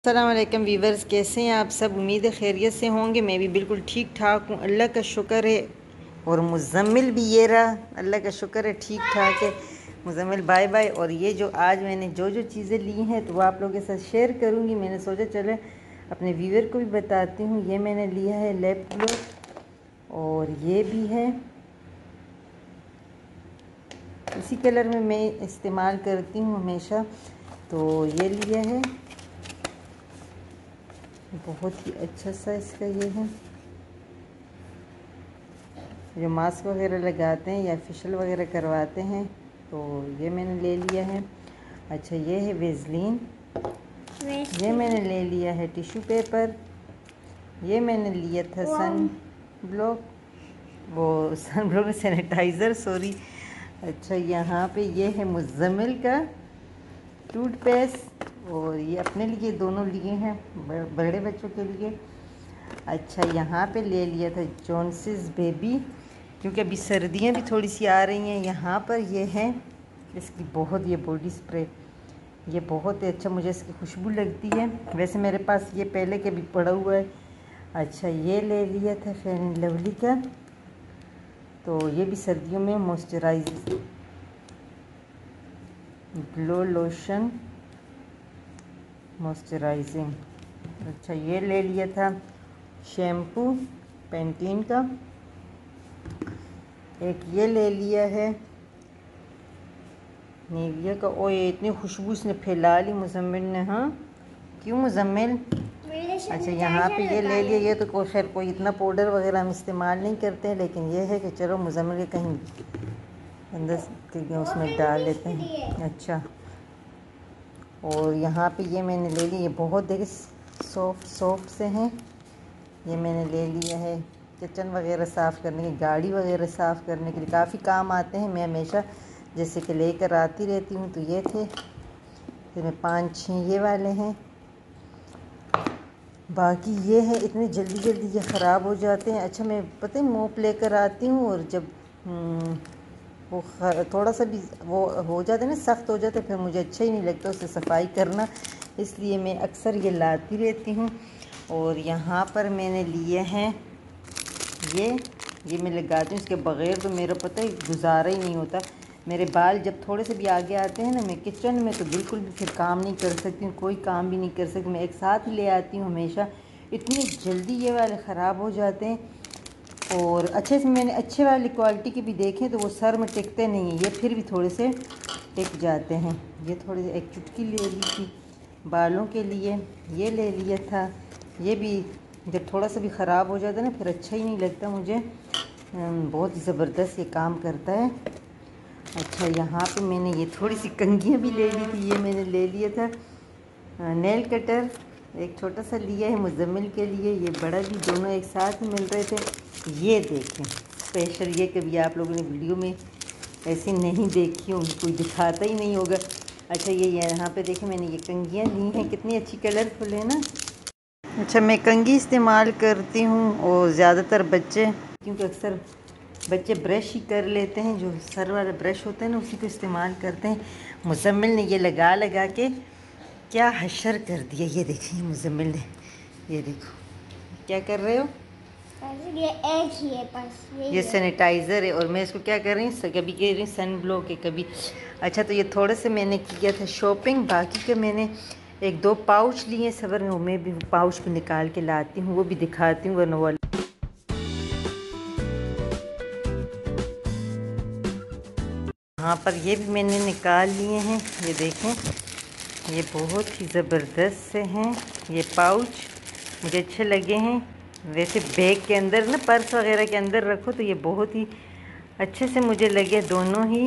अस्सलाम वालेकुम वीवर्स, कैसे हैं आप सब। उम्मीद है खैरियत से होंगे। मैं भी बिल्कुल ठीक ठाक हूँ, अल्लाह का शुक्र है। और मुज़म्मिल भी ये रहा, अल्लाह का शुक्र है, ठीक ठाक है। Muzammil bye bye. और ये जो आज मैंने जो चीज़ें ली हैं तो वो आप लोगों के साथ शेयर करूँगी। मैंने सोचा चले अपने व्यूवर को भी बताती हूँ। ये मैंने लिया है लैप ग्लो, और ये भी है इसी कलर में मैं इस्तेमाल करती हूँ हमेशा। तो ये लिया है, बहुत ही अच्छा सा इसका ये है। जो मास्क वगैरह लगाते हैं या फेशियल वगैरह करवाते हैं तो ये मैंने ले लिया है। अच्छा, ये है वेज़लिन। ये मैंने ले लिया है टिश्यू पेपर। ये मैंने लिया था सन ब्लॉक, वो सन ब्लॉक सैनिटाइज़र, सॉरी। अच्छा, यहाँ पे ये है मुज़म्मिल का टूथपेस्ट, और ये अपने लिए दोनों लिए हैं, बड़े बच्चों के लिए। अच्छा, यहाँ पे ले लिया था जॉनसन्स बेबी, क्योंकि अभी सर्दियाँ भी थोड़ी सी आ रही हैं। यहाँ पर ये है इसकी बहुत, ये बॉडी स्प्रे, ये बहुत ही अच्छा, मुझे इसकी खुशबू लगती है। वैसे मेरे पास ये पहले के भी पड़ा हुआ है। अच्छा, ये ले लिया था फेयर एंड लवली का, तो ये भी सर्दियों में मॉइस्चराइज ग्लो लोशन मॉइस्चराइजिंग। अच्छा, ये ले लिया था शैम्पू पैंटीन का। एक ये ले लिया है निविया का। ओ, ये इतनी खुशबू इसने फैला ली मुज़म्मिल ने। हाँ, क्यों मुज़म्मिल? अच्छा, यहाँ पे ये ले लिया। ये तो कोई इतना पाउडर वगैरह हम इस्तेमाल नहीं करते हैं, लेकिन ये है कि चलो मुज़म्मिल के कहीं अंदर के उसमें डाल लेते हैं। अच्छा, और यहाँ पे ये मैंने ले लिया, ये बहुत देखे सॉफ्ट से हैं। ये मैंने ले लिया है किचन वगैरह साफ़ करने की, गाड़ी वगैरह साफ़ करने के लिए काफ़ी काम आते हैं। मैं हमेशा जैसे कि लेकर आती रहती हूँ। तो ये थे, फिर मैं 5-6 ये वाले हैं। बाकी ये है, इतने जल्दी जल्दी ये ख़राब हो जाते हैं। अच्छा, मैं पता है मोप लेकर आती हूँ, और जब वो थोड़ा सा भी वो हो जाता है ना, सख्त हो जाता है, फिर मुझे अच्छा ही नहीं लगता उससे सफाई करना, इसलिए मैं अक्सर ये लाती रहती हूँ। और यहाँ पर मैंने लिए हैं ये मैं लगाती हूँ, इसके बग़ैर तो मेरा पता है गुजारा ही नहीं होता। मेरे बाल जब थोड़े से भी आगे आते हैं ना, मैं किचन में तो बिल्कुल भी फिर काम नहीं कर सकती हूँ, कोई काम भी नहीं कर सकती। मैं एक साथ ही ले आती हूँ हमेशा, इतनी जल्दी ये वाले ख़राब हो जाते हैं। और अच्छे से मैंने अच्छे वाली क्वालिटी के भी देखे तो वो सर में टिकते नहीं हैं, ये फिर भी थोड़े से टिक जाते हैं। ये थोड़े से एक चुटकी ले ली थी बालों के लिए, ये ले लिया था। ये भी जब थोड़ा सा भी ख़राब हो जाता है ना, फिर अच्छा ही नहीं लगता मुझे, बहुत ही ज़बरदस्त ये काम करता है। अच्छा, यहाँ पे मैंने ये थोड़ी सी कंघियाँ भी ले ली थी। ये मैंने ले लिया था नेल कटर, एक छोटा सा लिया है मुज़म्मिल के लिए, ये बड़ा भी, दोनों एक साथ मिल रहे थे। ये देखें स्पेशल, ये कभी आप लोगों ने वीडियो में ऐसी नहीं देखी होंगी, कोई दिखाता ही नहीं होगा। अच्छा, ये यहाँ पे देखें मैंने ये कंघियाँ ली हैं, कितनी अच्छी कलरफुल है ना। अच्छा, मैं कंघी इस्तेमाल करती हूँ, और ज़्यादातर बच्चे, क्योंकि अक्सर बच्चे ब्रश ही कर लेते हैं, जो सर वाला ब्रश होता है ना उसी को इस्तेमाल करते हैं। मुज़म्मिल ने ये लगा लगा के क्या हशर कर दिया। ये देखिए मुज़म्मिल ने, ये देखो क्या कर रहे हो। ये एक ही है बस, ये सैनिटाइज़र है, और मैं इसको क्या कर रही हूँ, कभी कह रही हूँ सन ब्लॉक है कभी। अच्छा, तो ये थोड़े से मैंने किया था शॉपिंग, बाकी के मैंने 1-2 पाउच लिए सबर में, मैं भी पाउच भी निकाल के लाती हूँ, वो भी दिखाती हूँ वरना वाला। यहाँ पर ये भी मैंने निकाल लिए हैं, ये देखें, ये बहुत ही ज़बरदस्त से हैं। ये पाउच मुझे अच्छे लगे हैं। वैसे बैग के अंदर ना, पर्स वगैरह के अंदर रखो तो ये बहुत ही अच्छे से मुझे लगे दोनों ही।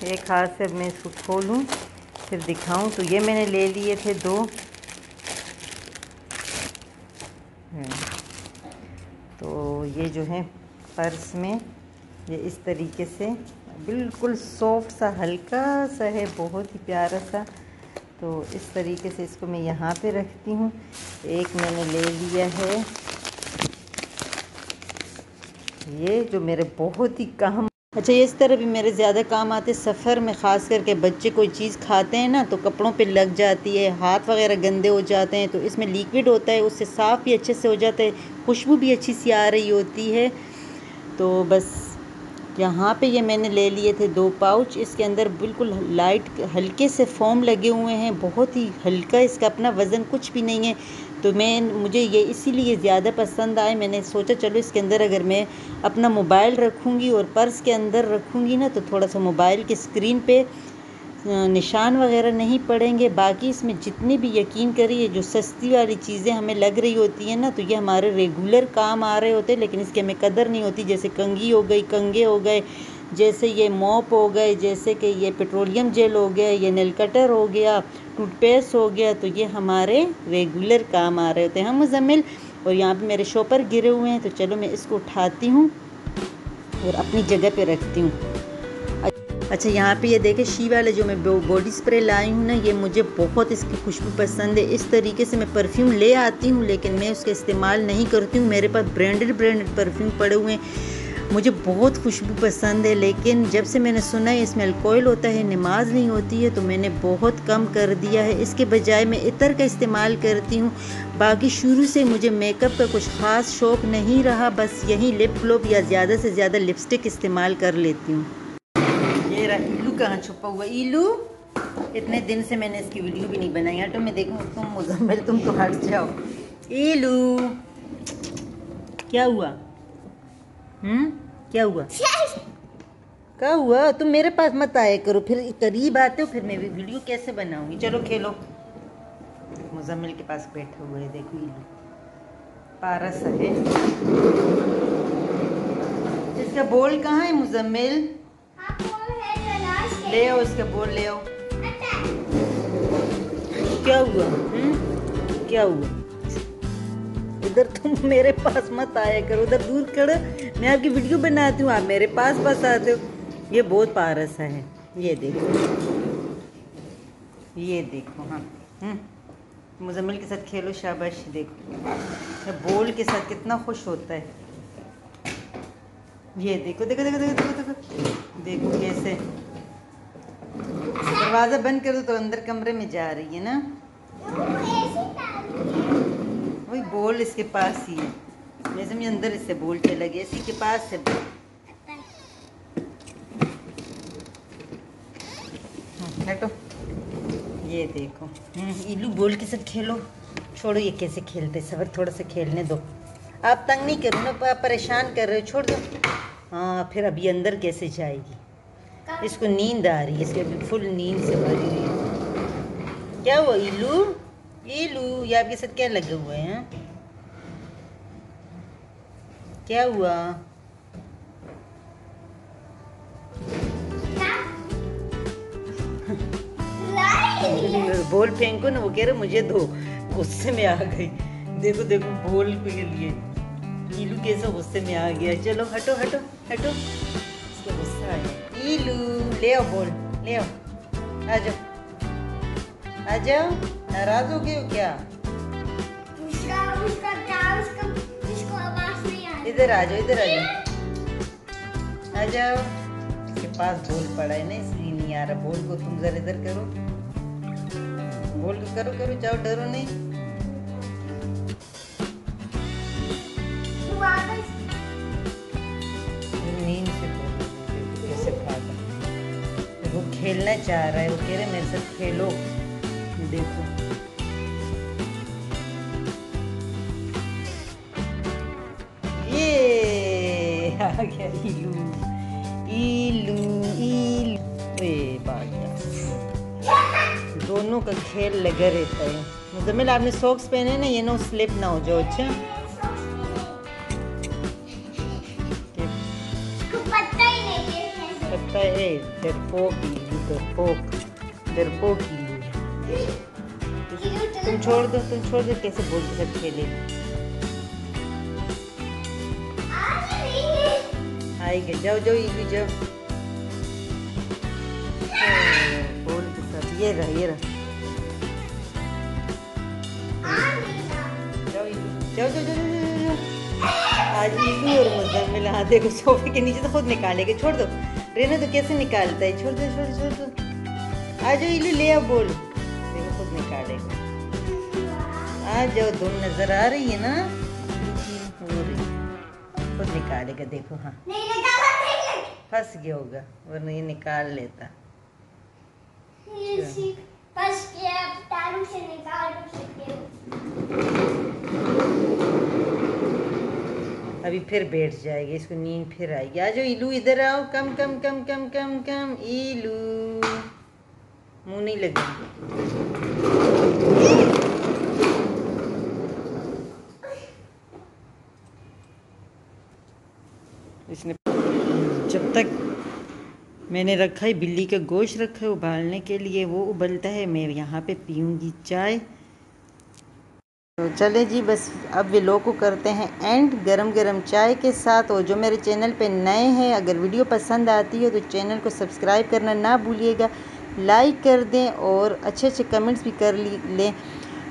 एक हाथ से मैं इसको खोलूँ फिर दिखाऊं, तो ये मैंने ले लिए थे 2। तो ये जो है पर्स में, ये इस तरीके से बिल्कुल सॉफ्ट सा, हल्का सा है, बहुत ही प्यारा सा। तो इस तरीके से इसको मैं यहाँ पे रखती हूँ। एक मैंने ले लिया है ये, जो मेरे बहुत ही काम अच्छा, ये इस तरह भी मेरे ज़्यादा काम आते सफ़र में, ख़ास करके बच्चे कोई चीज़ खाते हैं ना तो कपड़ों पे लग जाती है, हाथ वगैरह गंदे हो जाते हैं, तो इसमें लिक्विड होता है, उससे साफ़ भी अच्छे से हो जाता है, खुशबू भी अच्छी सी आ रही होती है। तो बस यहाँ पे ये मैंने ले लिए थे 2 पाउच। इसके अंदर बिल्कुल लाइट हल्के से फोम लगे हुए हैं, बहुत ही हल्का, इसका अपना वज़न कुछ भी नहीं है। तो मुझे ये इसीलिए ज़्यादा पसंद आए। मैंने सोचा चलो इसके अंदर अगर मैं अपना मोबाइल रखूँगी और पर्स के अंदर रखूँगी ना तो थोड़ा सा मोबाइल की स्क्रीन पे निशान वगैरह नहीं पड़ेंगे। बाकी इसमें जितनी भी यकीन करिए जो सस्ती वाली चीज़ें हमें लग रही होती हैं ना तो ये हमारे रेगुलर काम आ रहे होते हैं, लेकिन इसकी हमें कदर नहीं होती। जैसे कंघी हो गई, कंघे हो गए, जैसे ये मॉप हो गए, जैसे कि ये पेट्रोलियम जेल हो गया, ये नेल कटर हो गया, टूथपेस्ट हो गया, तो ये हमारे रेगुलर काम आ रहे होते हैं। हम मुज़म्मिल, और यहाँ पे मेरे शॉपर गिरे हुए हैं, तो चलो मैं इसको उठाती हूँ और अपनी जगह पे रखती हूँ। अच्छा, यहाँ पे ये देखें शी वाला जो मैं बॉडी स्प्रे लाई हूँ ना, ये मुझे बहुत इसकी खुशबू पसंद है। इस तरीके से मैं परफ्यूम ले आती हूँ लेकिन मैं उसका इस्तेमाल नहीं करती हूँ। मेरे पास ब्रांडेड परफ्यूम पड़े हुए हैं, मुझे बहुत खुशबू पसंद है, लेकिन जब से मैंने सुना है इसमें अल्कोहल होता है, नमाज नहीं होती है, तो मैंने बहुत कम कर दिया है। इसके बजाय मैं इतर का इस्तेमाल करती हूँ। बाकी शुरू से मुझे मेकअप का कुछ ख़ास शौक़ नहीं रहा, बस यही लिप ग्लोब या ज़्यादा से ज़्यादा लिपस्टिक इस्तेमाल कर लेती हूँ। ये रहा इल्लू, कहाँ छुपा हुआ इल्लू? इतने दिन से मैंने इसकी वीडियो भी नहीं बनाई। हटो, मैं देखूँ तुम मुज़म्मिल, तुम तो हट जाओ। इल्लू क्या हुआ? क्या हुआ? क्या हुआ? तुम मेरे पास मत आया करो, फिर करीब आते हो, फिर मैं वीडियो कैसे बनाऊंगी? चलो खेलो। मुज़म्मिल के पास बैठा हुआ है, देखो इल्लू पारस है। इसका बोल कहाँ है मुज़म्मिल? ले आओ इसका बोल, ले आओ। क्या हुआ? क्या हुआ? इधर तुम मेरे पास मत आया करो, उधर दूर खड़ो, मैं आपकी वीडियो बनाती हूँ, आप मेरे पास आते हो। ये बहुत पारस है, ये देखो, ये देखो। हाँ, मुज़म्मिल के साथ खेलो, शाबाश। देखो बोल के साथ कितना खुश होता है। ये देखो देखो देखो देखो देखो देखो, देखो कैसे। दरवाज़ा बंद कर दो तो अंदर कमरे में जा रही है ना। वही बोल इसके पास ही है, जैसे मैं अंदर इससे बोल चला गया, इसी के पास है। हटो, ये देखो। इल्लू बोल के साथ खेलो। छोड़ो, ये कैसे खेलते सबर, थोड़ा सा खेलने दो। आप तंग नहीं करो ना, आप परेशान कर रहे हो, छोड़ दो। हाँ, फिर अभी अंदर कैसे जाएगी? इसको नींद आ रही है, इसके अभी फुल नींद से भरी हुई है। क्या हुआ इल्लू? इल्लू, ये आपके साथ क्या लगे हुए हैं? क्या हुआ? बोल फेंको ना, वो कह रहे मुझे दो, गुस्से में आ गई। देखो देखो बोल के लिए इल्लू कैसे गुस्से में आ गया। चलो हटो हटो हटो, इसको गुस्सा आया। इल्लू ले आओ बोल, ले आओ, आ जाओ आ जाओ। नाराज हो गए हो क्या? इधर आ जाओ, इधर आ जाओ, आ जाओ। इसके पास बोल पड़ा है ना, इसलिए नहीं आ रहा। बोल को तुम जरा इधर करो, बोल को करो करो, जाओ, डरो नहीं। नींद से कैसे भागा, वो खेलना चाह रहा है, वो कह रहे मेरे साथ खेलो। देखो ये आ गया इल्लू, इल्लू इल्लू, भाग गया। दोनों का खेल लगा रहता है। मुज़म्मिल, आपने सॉक्स पहने ना, ये नो स्लिप ना हो जाओ। अच्छा, पता है, डरपोक इल्लू, डरपोक इल्लू। तुम छोड़ दो, तुम छोड़ दो, कैसे बोल के साथ खेले। आएगा, जाओ जाओ इल्लू जाओ। बोल के साथ ये रहा, ये रहा। जाओ इल्लू, जाओ जाओ जाओ जाओ, आ आज इल्लू और मुज़म्मिल, हाँ देखो सोफे के नीचे तो खुद निकालेगा। छोड़ दो रेना, तो कैसे निकालता है। छोड़ दो छोड़ दो छोड़ दो। आ जाओ इल्लू, ले आओ बोल, देखो खुद निकालेगा। आ जाओ, धुन नजर आ रही है ना, हो रही, खुद निकालेगा। देखो हाँ फंस गया होगा, वरना ये निकाल लेता। फंस गया, तारों से निकाल सकते हो। अभी फिर बैठ जाएगी, इसको नींद फिर आएगी। आ जाओ इलू, इधर आओ, कम कम कम कम कम कम। इलू मुंह नहीं लगे। इसने जब तक मैंने रखा है, बिल्ली का गोश्त रखा है उबालने के लिए, वो उबलता है, मैं यहाँ पे पीऊँगी चाय। तो चले जी, बस अब व्लॉग को करते हैं एंड गरम गरम चाय के साथ। और जो मेरे चैनल पे नए हैं, अगर वीडियो पसंद आती है तो चैनल को सब्सक्राइब करना ना भूलिएगा, लाइक कर दें और अच्छे अच्छे कमेंट्स भी कर लें।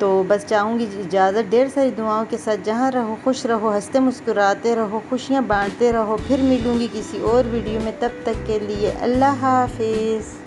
तो बस चाहूँगी इजाज़त, ढेर सारी दुआओं के साथ। जहाँ रहो खुश रहो, हंसते मुस्कुराते रहो, खुशियाँ बांटते रहो। फिर मिलूँगी किसी और वीडियो में, तब तक के लिए अल्लाह हाफिज़।